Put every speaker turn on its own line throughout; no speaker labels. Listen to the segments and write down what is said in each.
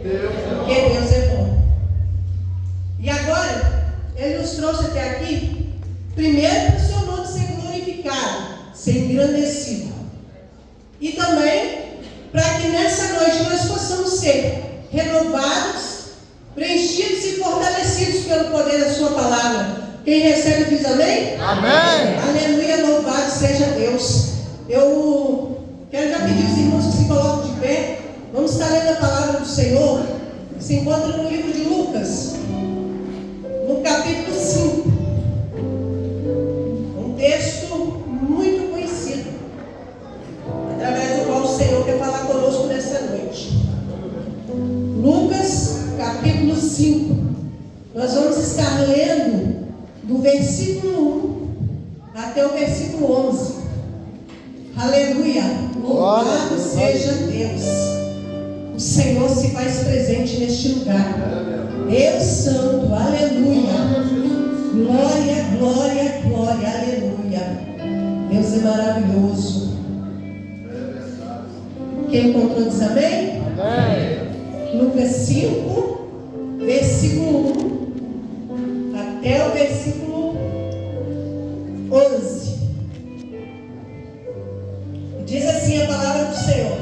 Porque Deus é bom. E agora, Ele nos trouxe até aqui, primeiro para o seu nome ser glorificado, ser engrandecido. E também para que nessa noite nós possamos ser renovados, preenchidos e fortalecidos pelo poder da sua palavra. Quem recebe diz amém?
Amém.
Aleluia, louvado seja Deus. Eu quero já pedir aos irmãos que se colocam de pé. Vamos estar lendo a palavra do Senhor, que se encontra no livro de Lucas, no capítulo 5. Um texto muito conhecido, através do qual o Senhor quer falar conosco nessa noite. Lucas, capítulo 5. Nós vamos estar lendo do versículo 1 até o versículo 11. Aleluia! Louvado seja Deus! O Senhor se faz presente neste lugar. Deus Santo, aleluia! Glória, glória, glória, aleluia! Deus é maravilhoso. Quem encontrou diz amém?
Amém.
Lucas 5, versículo 1 até o versículo 11. Diz assim a palavra do Senhor: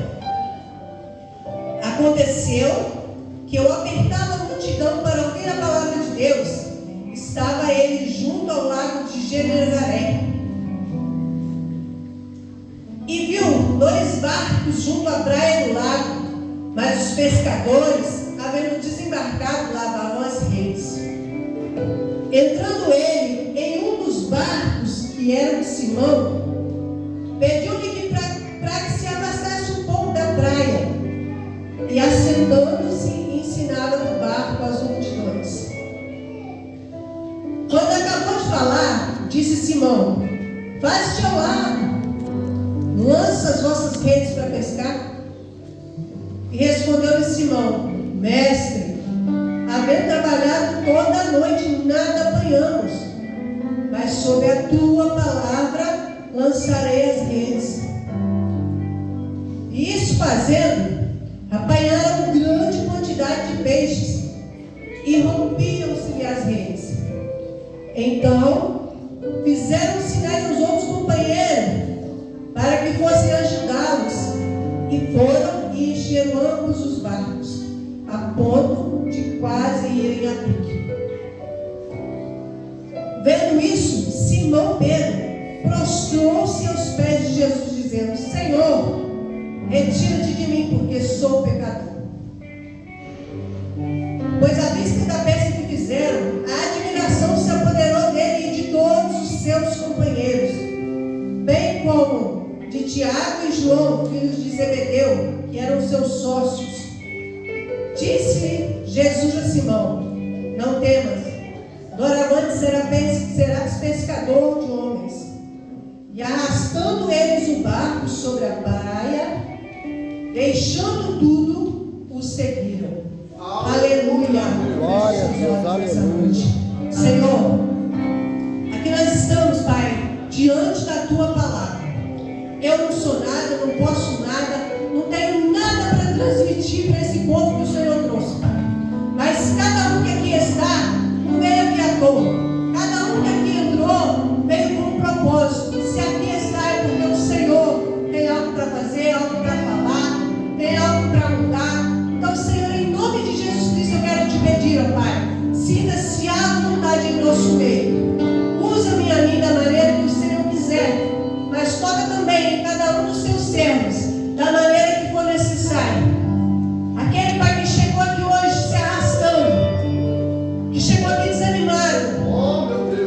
Aconteceu que eu apertava a multidão para ouvir a palavra de Deus. Estava ele junto ao lago de Genezaré. E viu 2 barcos junto à praia do lago, mas os pescadores, havendo desembarcado, lavavam as redes. Entrando ele em um dos barcos, que era de Simão, pediu-lhe que para que se afastasse um pouco da praia, e assentando-se ensinava no barco as multidões. Quando acabou de falar, disse Simão: Faze-te ao lado, lança as vossas redes para pescar. E respondeu-lhe Simão: Mestre, havendo trabalhado toda a noite, nada apanhamos, mas sob a tua palavra lançarei as redes. E isso fazendo, apanharam grande quantidade de peixes e rompiam-se as redes. Então fizeram sinais aos outros companheiros para que fossem ajudá-los, e foram e encheram ambos os barcos, a ponto de quase irem a pique. Vendo isso, Simão Pedro prostrou-se aos pés de Jesus, dizendo: Senhor, retira-te de mim, porque sou pecador. Pois à vista da peça que fizeram, a admiração se apoderou dele e de todos os seus companheiros, bem como de Tiago e João, filhos de Zebedeu, que eram seus sócios. Disse Jesus a Simão: Não temas, doravante serás pescador de homens. E arrastando eles o barco sobre a praia, deixando tudo, o seguiram. Aleluia!
Glória a Deus, aleluia.
Senhor, aqui nós estamos, Pai, diante da tua palavra. Eu não sou nada, não posso nada, não tenho nada para transmitir para esse povo que o Senhor trouxe, Pai. Mas cada um que aqui está, não veio aqui à toa. Cada um que aqui entrou, veio com um propósito. Se aqui está é porque o Senhor tem algo para fazer, algo para falar, tem algo para mudar. Então, Senhor, em nome de Jesus Cristo, eu quero te pedir, ó Pai, sinta-se à vontade em nosso meio. Usa-me a mim da maneira que o Senhor quiser, mas toca também em cada um dos seus servos, da maneira que for necessário. Aquele Pai que chegou aqui hoje se arrastando, que chegou aqui desanimado,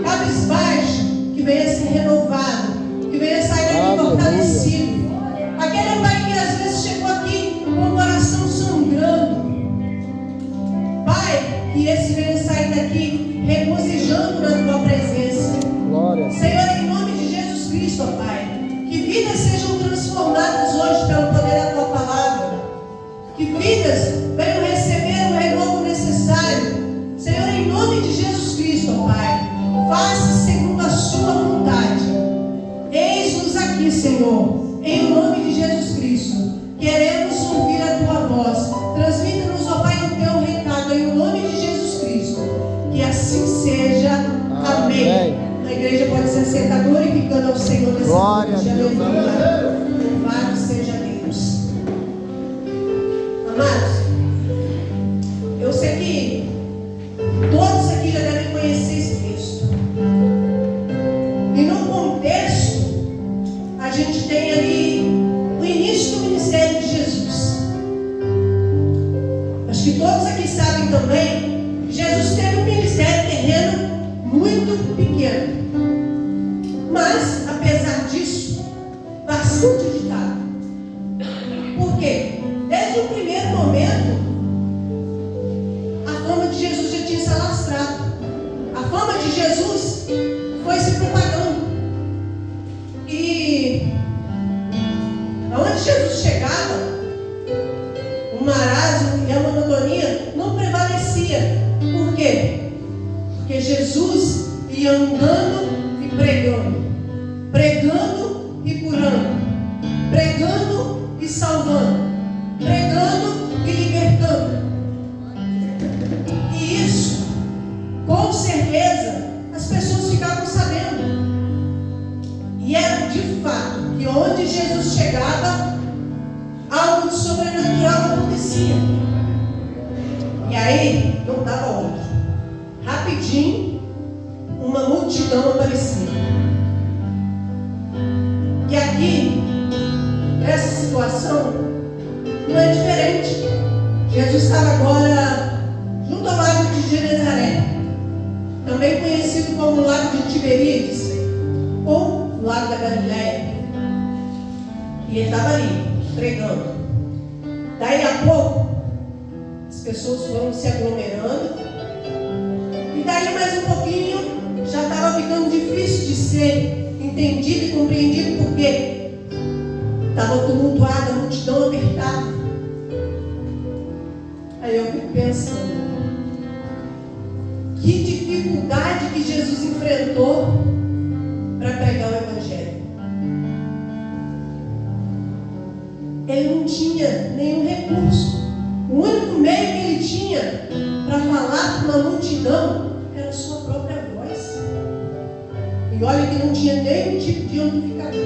cabisbaixo, que venha ser renovado, que venha sair daqui fortalecido. Aquele Pai que às vezes chegou aqui com o coração sangrando, Pai, que esse venha sair daqui regozijando na tua presença.
Glória.
Senhor, em nome de Jesus Cristo, ó Pai, que vidas sejam transformadas hoje pelo poder da tua palavra, que vidas venham receber o renovo necessário. Senhor, em nome de Jesus Cristo, ó Pai, faça segundo a sua vontade. Eis-nos aqui, Senhor, em nome de Jesus Cristo. Queremos ouvir a tua voz. Transmita-nos, ó Pai, Amados, eu sei que todos aqui já devem conhecer esse texto. E no contexto, a gente tem ali o início do ministério de Jesus. Acho que todos aqui sabem também que Jesus teve um ministério terreno muito pequeno. Mas, apesar disso, bastante agitado. Por quê? Desde o primeiro momento, a fama de Jesus já tinha se alastrado. A fama de Jesus foi se propagando. E aonde Jesus chegava, o marasmo e a monotonia não prevalecia. Por quê? Porque Jesus ia andando e pregando, pregando e curando, pregando e salvando, pregando e libertando. E isso, com certeza, as pessoas ficavam sabendo. E era de fato que onde Jesus chegava, algo de sobrenatural acontecia. E aí, não dava outra. Rapidinho, uma multidão aparecia. E aqui, essa situação não é diferente. Jesus estava agora junto ao lago de Genezaré, também conhecido como lago de Tiberíades, ou lago da Galileia. E ele estava ali, pregando. Daí a pouco, as pessoas foram se aglomerando. E daí mais um pouquinho, já estava ficando difícil de ser entendido e compreendido, porque estava tumultuada, a multidão apertada. Aí eu fico pensando, que dificuldade que Jesus enfrentou para pregar o Evangelho. Ele não tinha nenhum recurso. O único meio que ele tinha para falar com uma multidão era a sua própria voz. E olha que não tinha nenhum tipo de amplificador.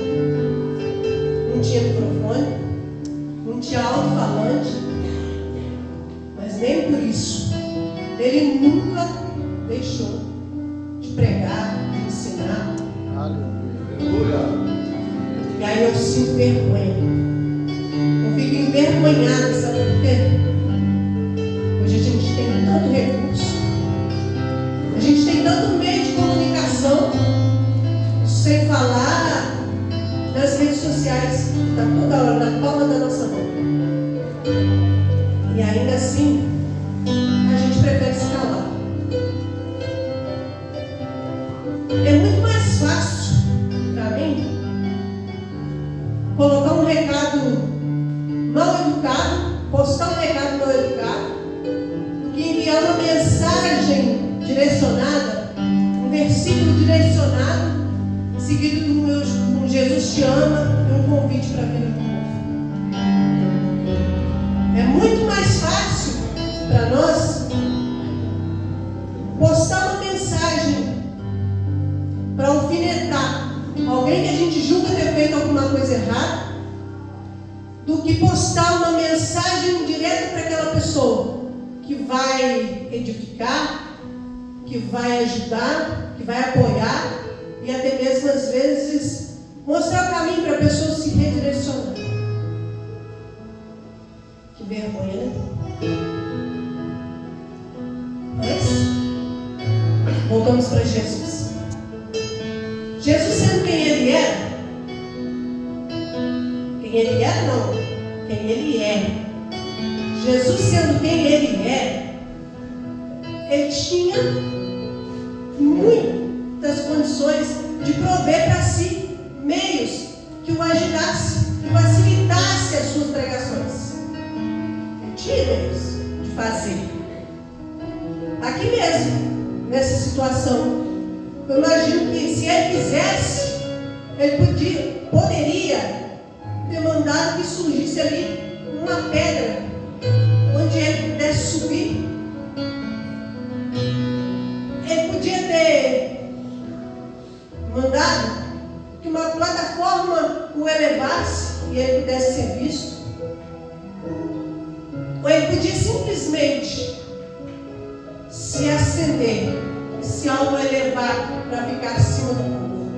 Não tinha microfone, não tinha alto-falante. Mas nem por isso ele nunca deixou de pregar, de ensinar.
Aleluia.
E aí eu sinto vergonha. Eu fico envergonhada, sabe por quê? Hoje a gente tem tanto recurso, a gente tem tanto meio de comunicação, sem falar das redes sociais, que está toda hora na palma da nossa mão. E ainda assim, a gente prefere se calar. É muito mais fácil para mim colocar um recado mal educado, postar um recado mal educado, do que enviar uma mensagem direcionada, um versículo direcionado, seguido do Jesus te ama e um convite para a vida do povo. É muito mais fácil para nós postar uma mensagem para alfinetar alguém que a gente julga ter feito alguma coisa errada, do que postar uma mensagem direta para aquela pessoa que vai edificar, que vai ajudar, que vai apoiar e até mesmo às vezes mostrar o caminho para a pessoa se redirecionar. Que vergonha, né? Mas voltamos para Jesus. Jesus sendo quem ele era, quem ele era não, quem ele é. Jesus sendo quem ele é, ele tinha muitas condições de prover para si meios que o ajudasse, que facilitasse as suas pregações. Ele tinha meios de fazer. Aqui mesmo, nessa situação, eu imagino que se ele quisesse, ele poderia ter mandado que surgisse ali uma pedra onde ele pudesse subir. Ele podia ter mandado que uma plataforma o elevasse e ele pudesse ser visto. Ou Ou ele podia simplesmente se acender, se autoelevar para ficar acima do povo.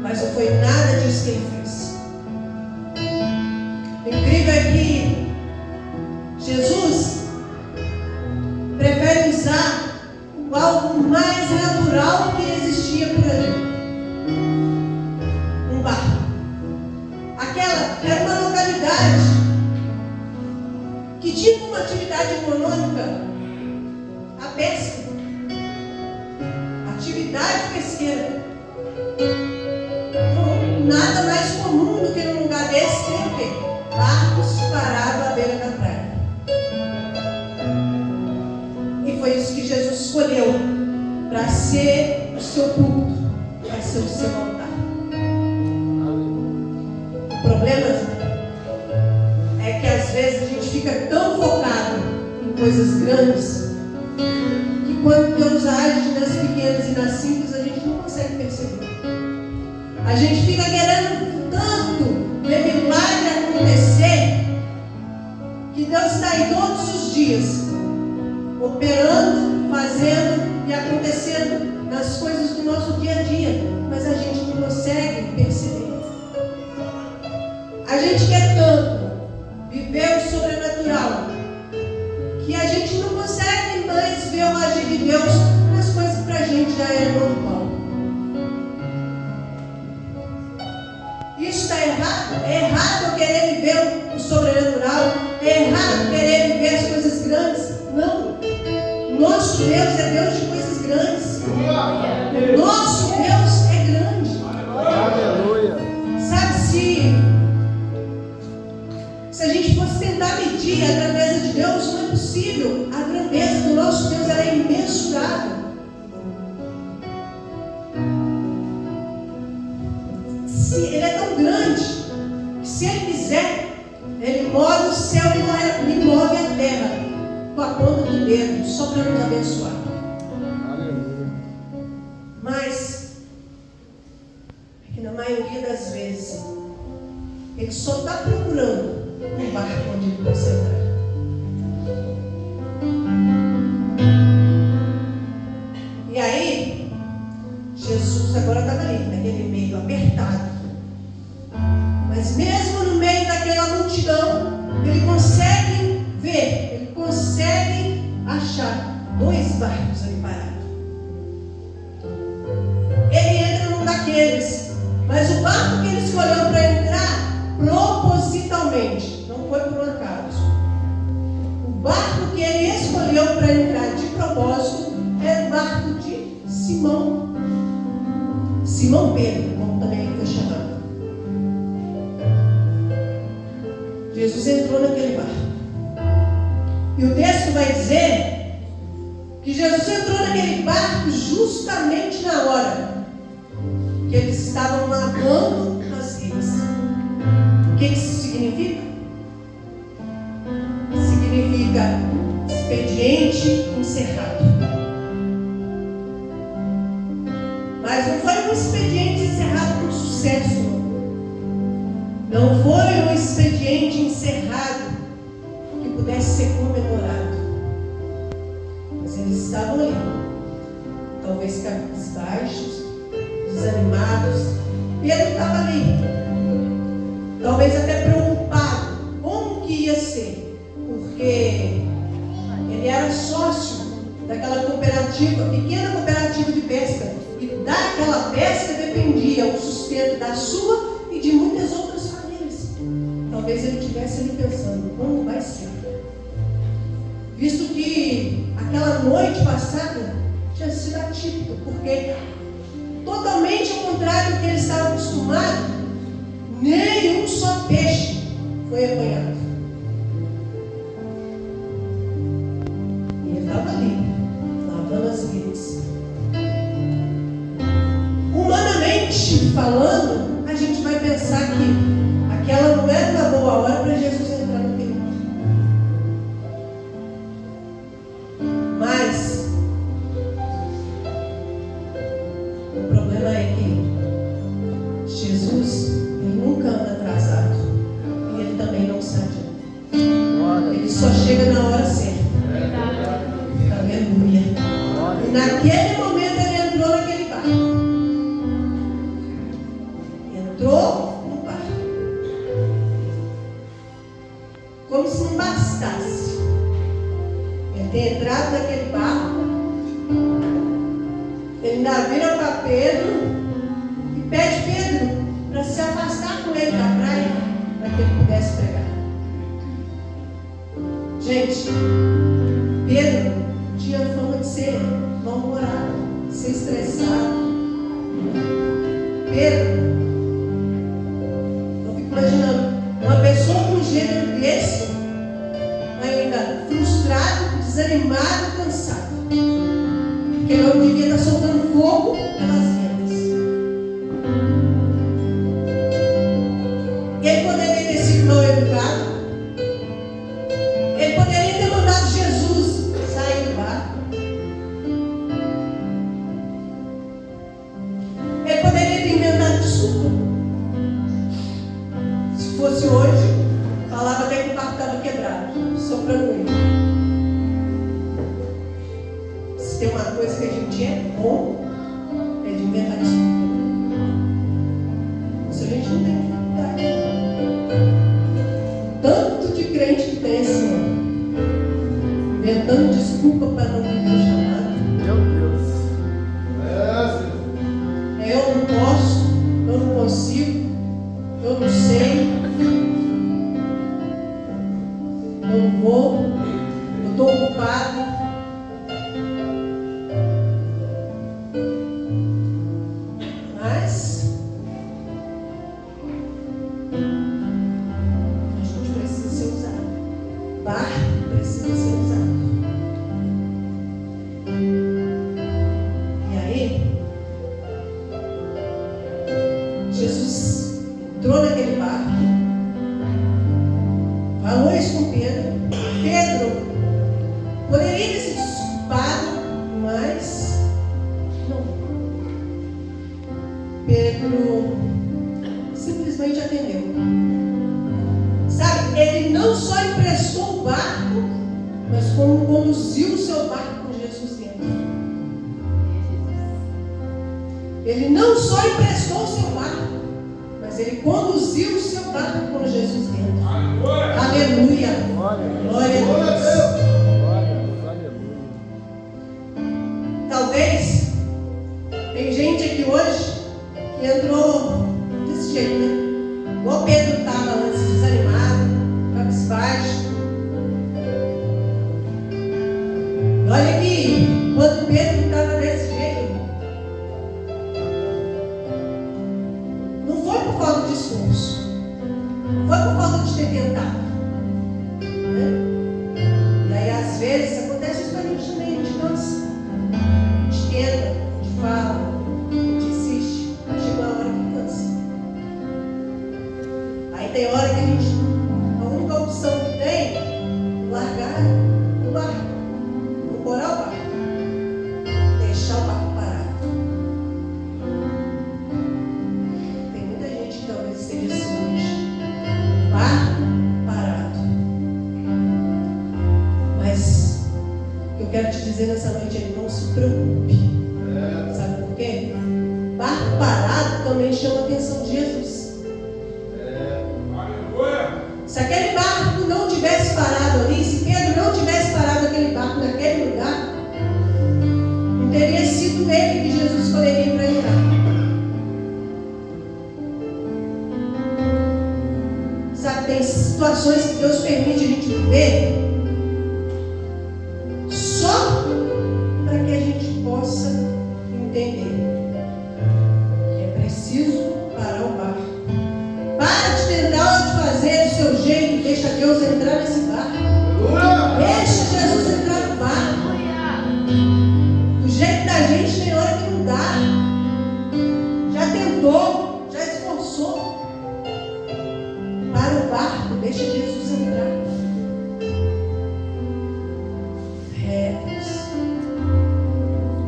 Mas não foi nada disso que ele fez. O incrível é que Jesus prefere usar algo mais natural que existia por ali. Um barco. Aquela era uma localidade que tinha uma atividade econômica, a pesca, atividade pesqueira. Então, nada mais comum do que num lugar desse ter o quê? Barcos parados à beira da praia. E foi isso que Jesus escolheu para ser o seu culto, para ser o seu altar. O problema é que às vezes a gente fica tão focado em coisas grandes que quando Deus age nas pequenas e nas simples, a gente não consegue perceber. A gente fica querendo tanto ver milagre acontecer que Deus está aí todos os dias operando, fazendo e acontecendo nas coisas do nosso dia a dia, mas a gente não consegue perceber. A gente quer tanto viver o sobrenatural que a gente não consegue mais ver o agir de Deus nas coisas que para a gente já é normal. Isso está errado? É errado eu querer viver o sobrenatural? É errado querer viver as coisas grandes? Não. Nosso Deus é Deus de coisas grandes. Nosso Deus é grande.
Aleluia.
Sabe, se a gente fosse tentar medir a grandeza de Deus, não é possível. A grandeza do nosso Deus ela é imensurável. Ele é tão grande que se Ele quiser, Ele move o céu e move a terra com a ponta do dedo, só para nos abençoar.
Aleluia.
Mas é que na maioria das vezes Ele só está procurando um barco onde Ele possa entrar. E aí Jesus agora estava ali, naquele meio apertado. Mas mesmo no meio daquela multidão, ele consegue ver, ele consegue achar 2 barcos ali parados. Ele entra num daqueles, mas o barco que ele escolheu para entrar, propositalmente, não foi por um acaso. O barco que ele escolheu para entrar de propósito é o barco de Simão. Simão Pedro, como também ele foi chamado. Jesus entrou naquele barco. E o texto vai dizer que Jesus entrou naquele barco justamente na hora que eles estavam lavando as redes. O que isso significa? Significa expediente encerrado. Mas não foi um expediente encerrado com sucesso. Não foi um expediente encerrado que pudesse ser comemorado. Mas eles estavam ali, talvez cabisbaixos, desanimados. Pedro estava ali, talvez até preocupado como que ia ser, porque ele era sócio daquela cooperativa, pequena cooperativa de pesca, e daquela pesca dependia o sustento da sua e de muitas outras famílias. Talvez ele estivesse ali pensando, como vai ser? Visto que aquela noite passada tinha sido atípica, porque totalmente ao contrário do que ele estava acostumado, nenhum só peixe foi apanhado. E ele estava ali, lavando as redes. Humanamente falando, a gente vai pensar que aquela não era uma boa hora para Jesus entrar naquele mundo. Mas o problema é que Jesus, ele nunca anda atrasado e ele também não se adianta. Ele só chega na hora certa. Aleluia. E naquele momento ele entrou naquele barco. Entrou no barco. Como se não bastasse ele ter entrado naquele barco, ele ainda vira para Pedro e pede Pedro para se afastar com ele da praia, para que ele pudesse pregar. Gente, Pedro tinha fama de ser mal-humorado, de ser estressado. Pedro, eu fico imaginando, uma pessoa com um gênero desse, ainda frustrado, desanimado, cansado. Porque ele não devia estar soltando fogo pelas ventas. Ele poderia ter sido mal educado. Ele poderia ter mandado Jesus sair do barco. Ele poderia ter inventado desculpa. Se fosse hoje, falava até que o barco estava quebrado, soprando ele. Se tem uma coisa que a gente é bom, é de inventar desculpa. Isso a gente não tem dificuldade. Tanto de crente que tem assim, inventando desculpa para não viver o chamado.
Meu Deus.
Eu não posso, eu não consigo, eu não sei, eu não vou, eu estou ocupado. Mas a gente precisa ser usado. O barco precisa ser usado. E aí, Jesus entrou naquele barco, falou isso com Pedro. Pedro poderia ter se desculpado, mas não. Pedro simplesmente atendeu. Sabe, ele não só emprestou o barco, mas como conduziu o seu barco com Jesus dentro. Ele não só emprestou o seu barco, mas ele conduziu o seu barco com Jesus dentro. Aleluia. Glória a Deus.
Aleluia.
Talvez tem gente aqui hoje que entrou desse jeito, né? Igual Pedro estava antes, desanimado, cabisbaixo. Olha que quando Pedro estava desse jeito, não foi por falta de esforço, não foi por falta de ter tentado, né? E aí às vezes acontece isso com a gente também, a gente cansa, a gente tenta, a gente fala, a gente insiste, mas chega uma hora que cansa. Aí tem hora que a única opção que tem é largar o barco, ancorar o barco, deixar o barco parado. Tem muita gente que talvez esteja assim hoje, barco parado. Mas o que eu quero te dizer nessa noite é: não se preocupe. Sabe por quê? Barco parado também chama a atenção de Jesus. Se aquele barco não tivesse parado ali, se Pedro não tivesse parado aquele barco naquele lugar, não teria sido ele que Jesus escolheria para entrar. Sabe, tem situações que Deus permite a gente viver só para que a gente possa entender que é preciso parar o barco. Para de tentar fazer do seu jeito, deixa Deus entrar nesse barco. Deixa Jesus entrar no barco. Do jeito da gente tem hora que não dá. Já tentou, já esforçou. Para o barco, deixa Jesus entrar. Deus.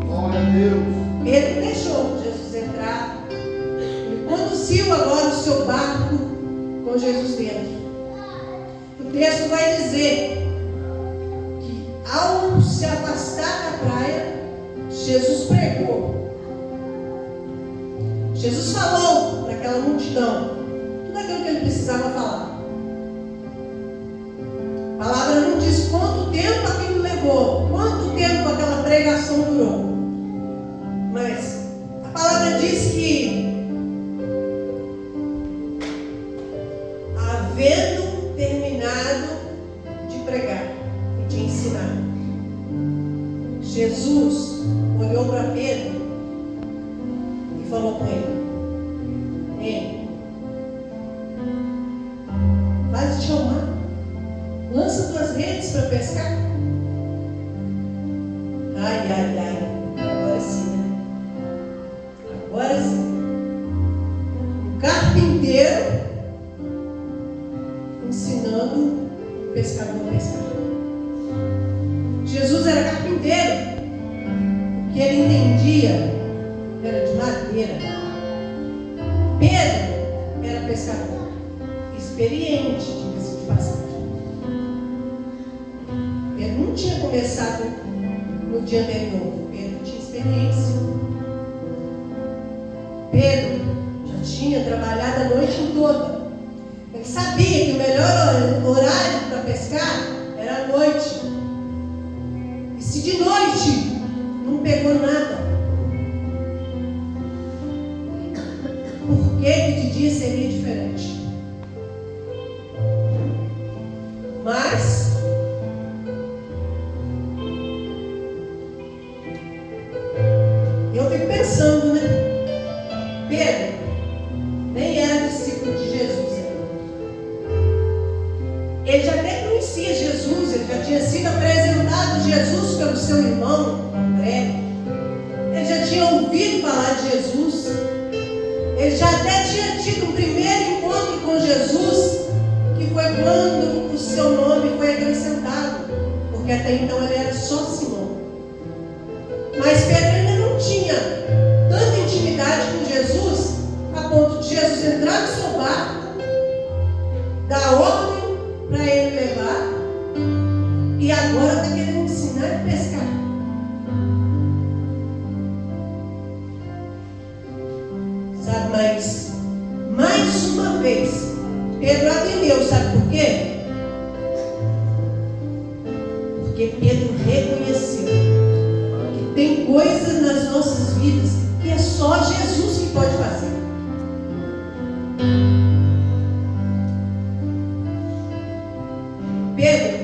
Glória a Deus.
Pedro deixou Jesus entrar. Ele conduziu agora o seu barco com Jesus dentro. O texto vai dizer que ao se afastar da praia, Jesus pregou. Jesus falou para aquela multidão tudo aquilo que ele precisava falar. A palavra não diz quanto tempo aquilo levou, quanto tempo aquela pregação durou. Mas a palavra diz que, havendo terminado de pregar e de ensinar, Jesus olhou para Pedro e falou com ele: ei, vai te chamar, lança tuas redes para pescar. Ai, ai, ai, agora sim, né? Agora sim. O carpinteiro ensinando o pescador a pescar. Jesus era carpinteiro. O que ele entendia era de madeira. Pedro era pescador, experiente, diga-se de passagem. Pedro não tinha começado no dia anterior. Pedro tinha experiência. Pedro já tinha trabalhado a noite toda. Ele sabia que o melhor horário para pescar era à noite. E se de noite não pegou nada, por que de dia seria diferente? Mas eu fico pensando, né? Pedro nem era discípulo de Jesus ainda. Ele já até conhecia Jesus, ele já tinha sido apresentado Jesus pelo seu irmão André. Ele já tinha ouvido falar de Jesus. Ele já até tinha tido um primeiro encontro com Jesus, que foi quando o seu nome foi acrescentado, porque até então ele era só Simão. Mas Pedro ainda não tinha tanta intimidade com Jesus, a ponto de Jesus entrar no seu barco, dar ordem para ele levar, e agora está querendo ensinar a pescar. Sabe, mas mais uma vez Pedro atendeu, sabe por quê? Porque Pedro reconheceu que tem coisas nas nossas vidas que é só Jesus que pode fazer. Pedro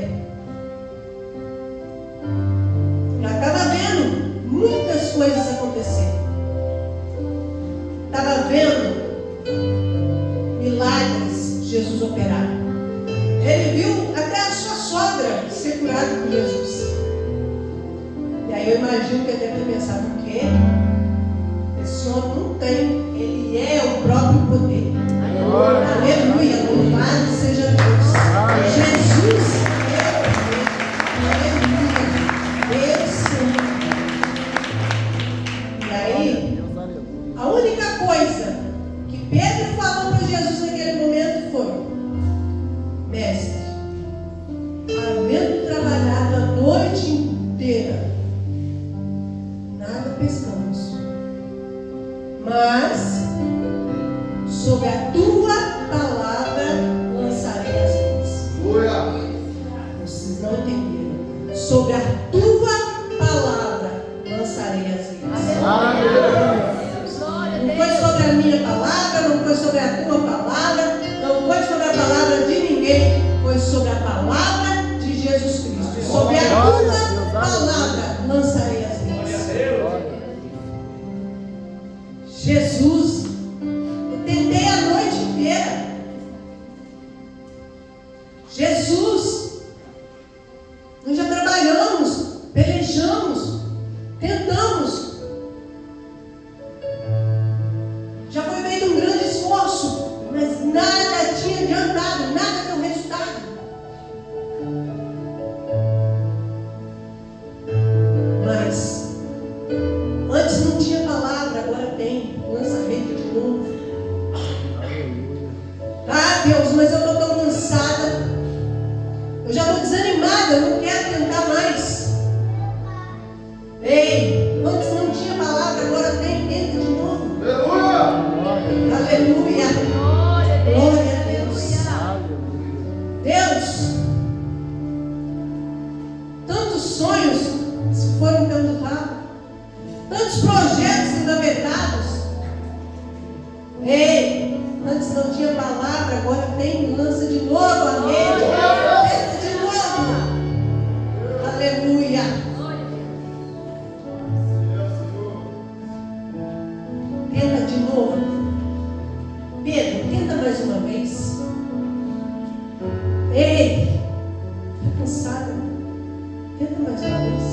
já estava vendo muitas coisas acontecerem. Estava vendo milagres Jesus operar. Ele viu até a sua sogra ser curada por Jesus. E aí eu imagino que ele deve ter pensado: o quê? Esse homem não tem, ele é o próprio poder. Aleluia, louvado seja Deus. Jesus é o poder. Aleluia, Deus Senhor. E aí, a única coisa que Pedro falou para Jesus naquele momento foi: mestre, havendo trabalhado a noite inteira, nada pescamos, mas sob a tua palavra lançarei as redes. Vocês não entenderam. Sobre a tua palavra lançarei as redes. Não foi sobre a minha palavra, não foi sobre a tua palavra, não foi sobre a palavra de ninguém, foi sobre a palavra de Jesus Cristo. Sobre a tua palavra lançarei as redes. Jesus, eu tentei a noite inteira. Jesus, nós já trabalhamos, pelejamos, tentamos. Já foi feito um grande esforço, mas nada tinha adiantado, nada deu resultado. Eu já estou desanimada, eu não quero tentar mais. Ei, antes não tinha palavra, agora tem, tenta de novo.
Aleluia!
Aleluia. Glória a Deus. Deus, tantos sonhos se foram pelo rabo, tantos projetos engavetados. Ei, antes não tinha palavra, agora tem, lança de novo a rede, lança de novo. Aleluia. Tenta de novo. Pedro, tenta mais uma vez. Ei, está cansado? Tenta mais uma vez.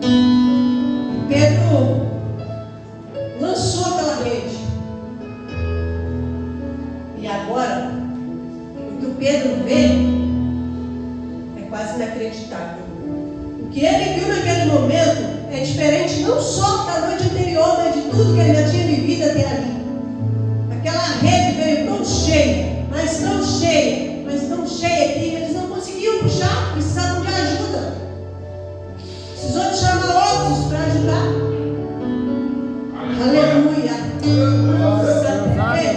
E Pedro lançou aquela rede. E agora, o que o Pedro vê é quase inacreditável. O que ele viu naquele momento é diferente não só da noite anterior, mas de tudo que ele já tinha vivido até ali. Aquela rede veio tão cheia, mas tão cheia que eles não conseguiam puxar, precisavam de ajuda. Precisou de chamar outros para ajudar. Aleluia. Sabe por quê?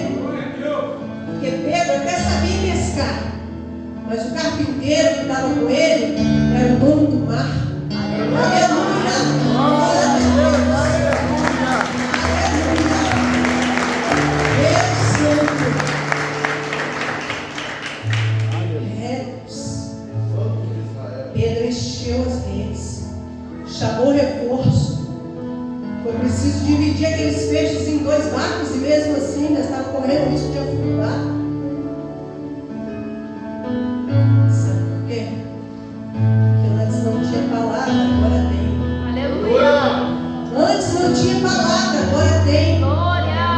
Porque Pedro até sabia pescar, mas o carpinteiro que estava com ele era o dono do mar. Aleluia. Pedro encheu as redes, chamou reforço. Foi preciso dividir aqueles peixes em 2 barcos e mesmo assim ainda estava correndo risco de afundar. Sabe por quê? Porque antes não tinha palavra, agora tem.
Aleluia.
Antes não tinha palavra, agora tem.
Glória.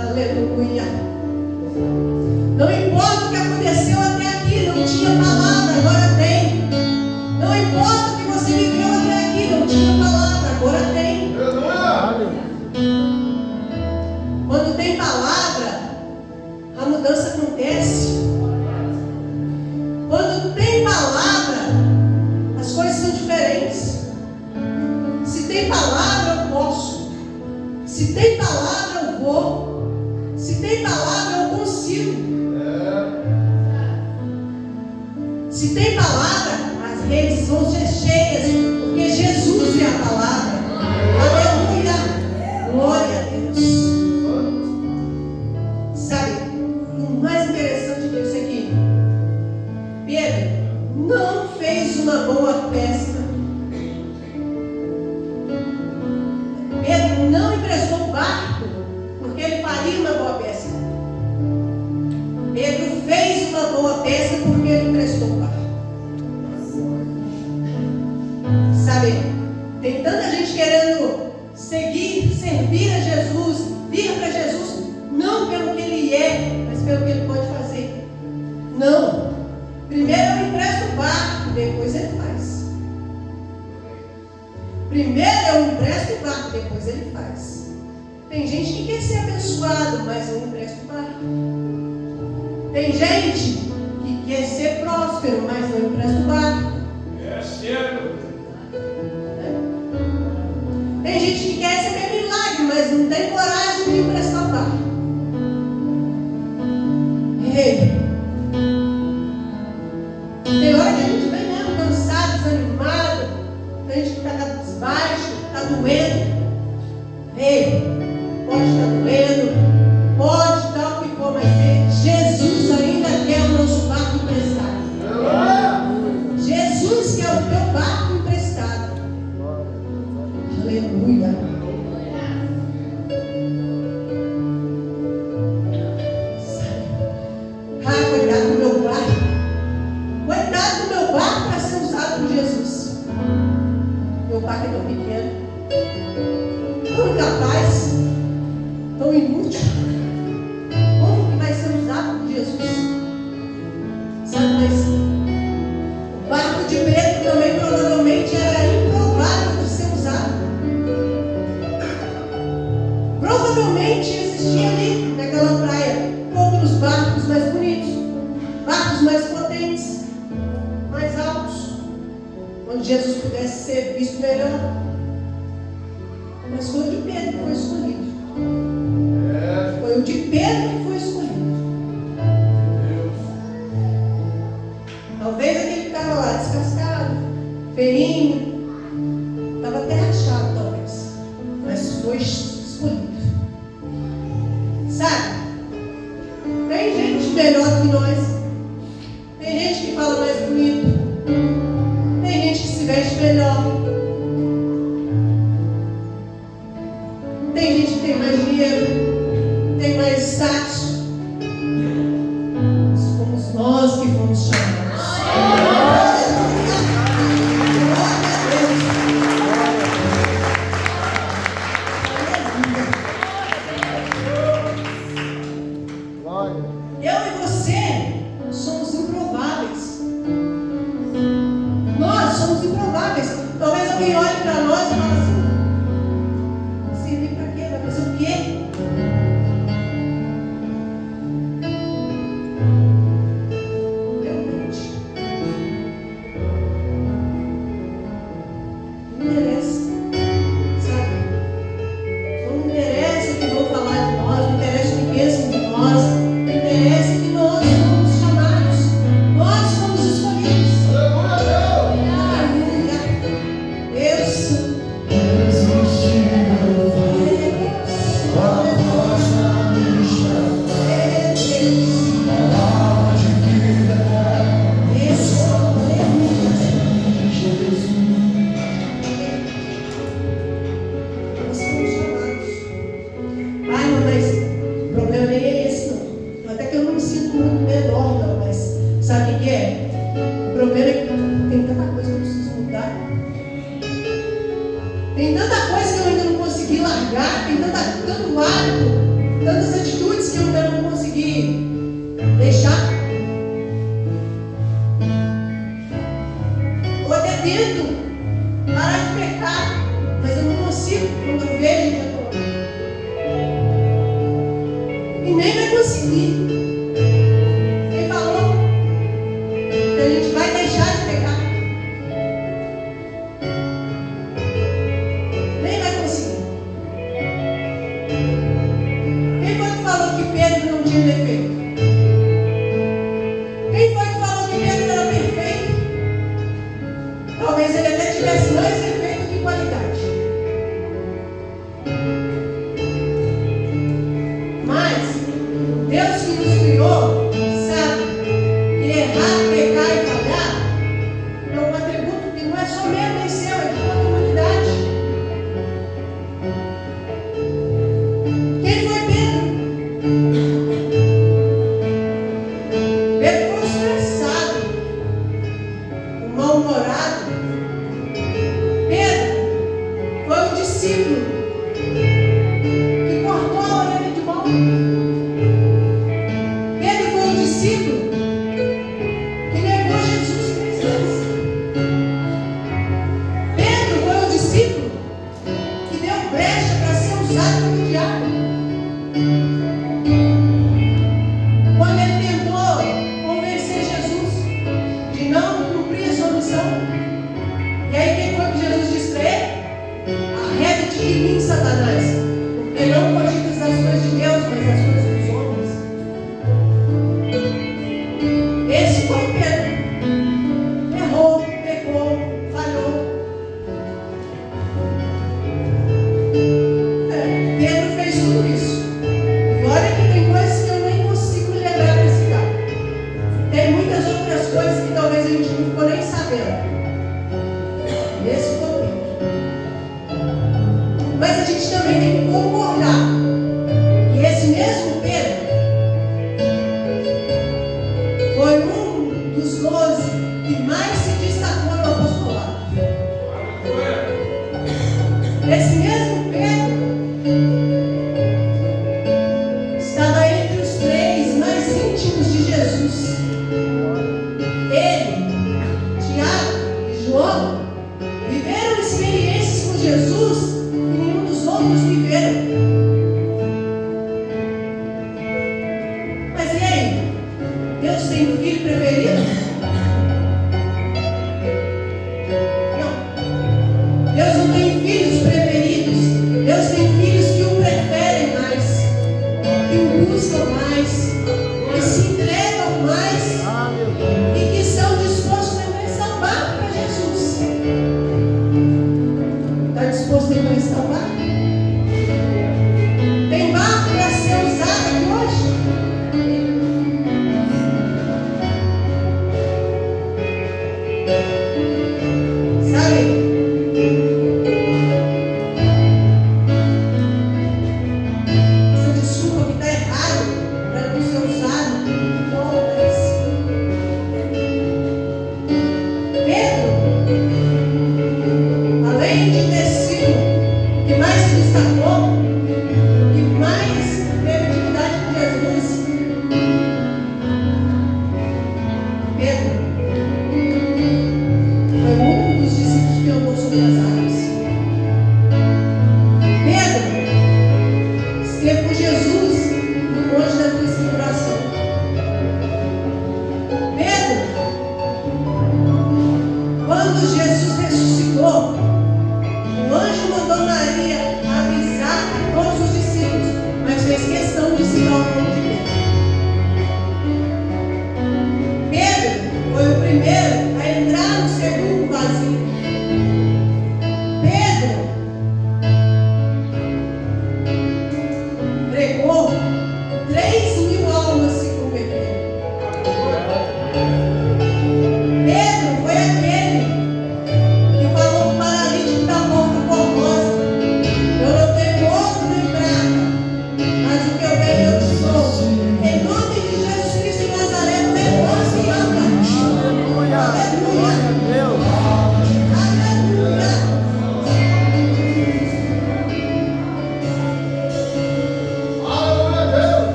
Aleluia. Não importa o que aconteceu até aqui, não tinha palavra, agora tem. Não importa o que você viveu até aqui, não tinha palavra, agora tem. Quando tem palavra, a mudança acontece. Quando tem palavra, as coisas são diferentes. Se tem palavra, eu posso. Se tem palavra, eu vou. Se tem palavra, eu consigo. Se tem palavra, as redes vão ser cheias, porque Jesus é a palavra. Aleluia. Glória a Deus. Sabe, o mais interessante que isso aqui, Pedro não fez uma boa pesca. Pedro não emprestou o barco, porque ele faria uma boa pesca. Pedro fez uma boa pesca porque ele emprestou o barco. Sabe, tem tanta gente querendo servir a Jesus, vir para Jesus, não pelo que ele é, mas pelo que ele pode fazer. Não. Primeiro eu empresto o barco, depois ele faz. Primeiro eu empresto o barco, depois ele faz. Tem gente que quer ser abençoado, mas não empresta o barco. Tem gente que quer ser próspero, mas não empresta o barco.
É certo.
Tem gente que quer receber milagre, mas não tem coragem de emprestar o barco. Ei, tem hora que a gente vem mesmo cansado, desanimado. Tem gente que está cabisbaixo, está doendo. Ei, pode estar doendo, pode estar o que for, mas Jesus ainda quer o nosso barco emprestado. Jesus quer o teu barco emprestado. Aleluia. Ah, cuidado do meu barco. Cuidado do meu barco para ser usado por Jesus. Meu barco é tão pequeno, tão incapaz, tão inútil. Como que vai ser usado por Jesus? Sabe, mas o barco de Pedro também provavelmente era improvável de ser usado. Provavelmente existia ali naquela praia outros barcos mais bonitos, barcos mais potentes, mais altos, onde Jesus pudesse ser visto melhor. Mas foi o de Pedro que foi escolhido. Foi o de Pedro que foi escolhido. Talvez aquele que estava lá descascado, feinho, estava até rachado talvez, mas foi escolhido. Sabe? Tem gente melhor que nós. Tem gente que fala mais bonito. Tem gente que se veste melhor. Tem gente que tem mais dinheiro. Tem mais status. Somos nós que fomos chamados. Eu e você somos improváveis. Nós somos improváveis. Talvez alguém olhe para nós e fale assim: servir para quê? Vai fazer o quê? Realmente. Não interessa. Sabe? Não interessa o que vão falar de nós. Não interessa o que pensam de nós. Interessa que nós fomos chamados, nós fomos escolhidos. Aleluia. Eu sou. Sabe o que é? O problema é que tem tanta coisa que eu preciso mudar. Tem tanta coisa que eu ainda não consegui largar. Tem tanto hábito, tantas atitudes que eu ainda não consegui deixar. Eu até tento parar de pecar, mas eu não consigo quando eu vejo que eu estou. E nem vai conseguir. A gente vai deixar de pecar. Nem vai conseguir. Quem foi que falou que Pedro não tinha defeito? Quem foi que falou que Pedro era perfeito? Talvez ele até tivesse mais defeito que qualidade. Mas Deus que nos criou sabe que errar, pecar e falhar é um atributo que não é só meu nem seu, é de toda a humanidade. Quem foi Pedro? Pedro foi estressado, mal-humorado. Pedro foi um discípulo que cortou a orelha de mão. Pedro foi um discípulo que negou Jesus 3 vezes. Pedro foi um discípulo que deu brecha para ser usado pelo diabo. Quando ele tentou convencer Jesus de não cumprir a sua missão. E aí quem foi que Jesus disse para ele? Arreda-te de mim, Satanás, porque não cogitas das coisas de Deus, mas das coisas dos homens. Esse foi Pedro. Errou, pecou, falhou. Pedro fez tudo isso. E olha que tem coisas que eu nem consigo lembrar desse cara. Tem muitas outras coisas que talvez a gente não ficou nem sabendo. Esse foi Pedro. Mas a gente também tem que concordar que esse mesmo Pedro foi um dos 12 que mais se destacou no apostolado. Esse mesmo Pedro estava entre os 3 mais íntimos de Jesus. Ele, Tiago,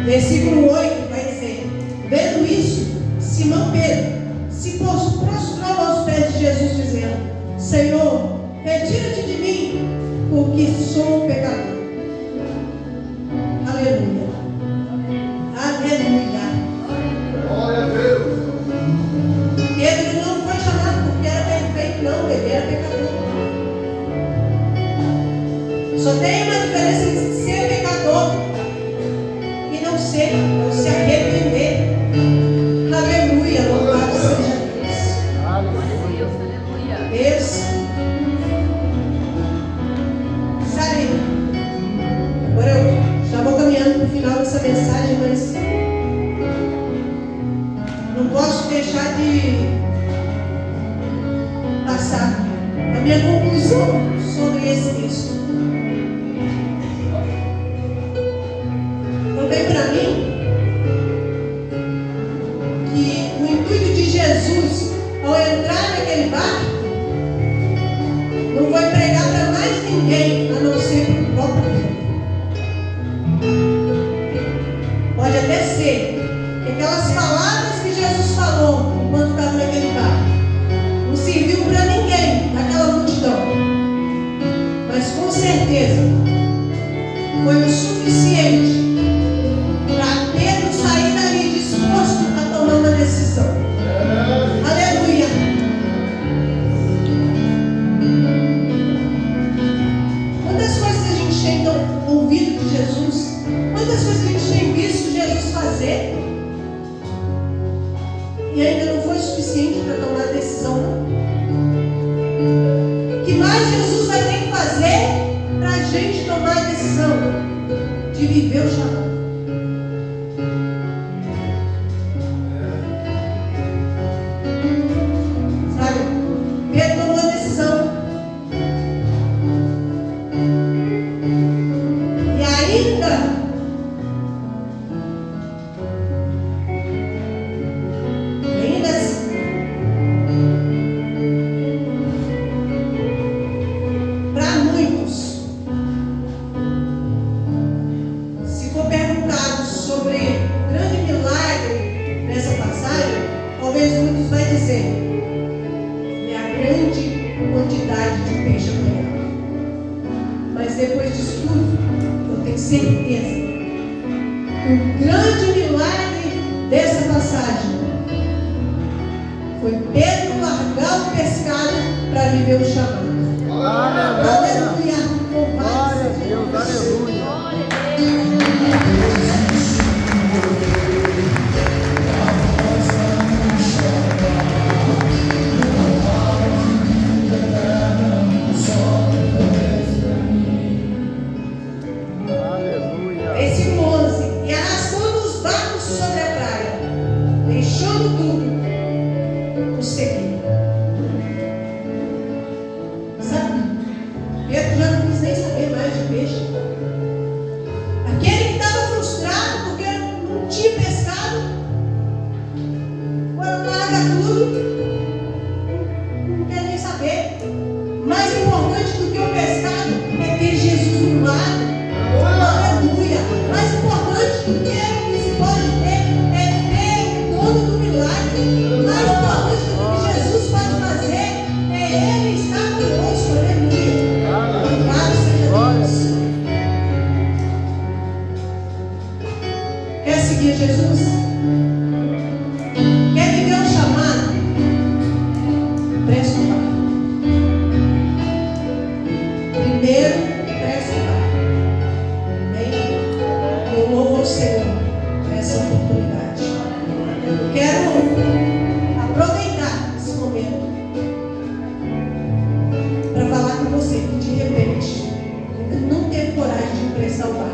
Versículo 8 vai dizer: vendo isso, Simão Pedro se prostrou aos pés de Jesus, dizendo: Senhor, retira-te de mim, porque sou pecador. Aleluia. Aleluia.
Glória a Deus.
Pedro não foi chamado porque era perfeito, não, ele era pecador. Só tem uma diferença entre ser pecador e não ser, ou se arrepender. Aleluia, louvado seja Deus.
Aleluia, aleluia.
Deus, sabe, agora eu já vou caminhando para o final dessa mensagem, mas não posso deixar de passar a minha conclusão sobre esse texto. Também para mim que o intuito de Jesus ao entrar naquele barco não foi pregar para mais ninguém a não ser para o próprio Deus. Pode até ser que aquelas palavras que Jesus falou enquanto estava naquele barco não serviu para ninguém naquela multidão, mas com certeza foi o suficiente para Pedro sair dali disposto a tomar uma decisão. Aleluia. Quantas coisas a gente tem ouvido de Jesus? Quantas coisas a gente tem visto Jesus fazer? e ainda não foi suficiente para tomar a decisão, não. O que mais Jesus vai ter que fazer para a gente tomar a decisão de viver o chamado? Sabe? Pedro tomou a decisão. E ainda para muitos, se for perguntado sobre o grande milagre nessa passagem, talvez muitos vai dizer: é a grande quantidade de peixe apanhado. Mas depois disso tudo, eu tenho certeza que o grande milagre dessa passagem foi Pedro largar o pescado para viver o chamado. Aleluia!
Glória a Deus, aleluia.
Glória a Deus.
Aleluia.
Versículo 11: E arrastando os barcos sobre a praia, deixando tudo, o seguiu. Sabe? Pedro já não quis nem saber mais de peixe. Aquele que estava frustrado porque não tinha pescado, agora larga tudo, não quer nem saber. Mais importante do que o pescado é ter Jesus do lado. Aleluia! Mais importante do que se pode ter é ter o dono do milagre. Mais importante do que Jesus pode fazer é Ele estar conosco. Aleluia! Louvado seja Deus. Quer seguir Jesus? Quer viver um chamado? Presta o Pai. Primeiro, presta o Pai. Amém? Eu louvo ao Senhor por essa oportunidade. Eu quero aproveitar esse momento para falar com você que de repente ainda não teve coragem de emprestar o Pai.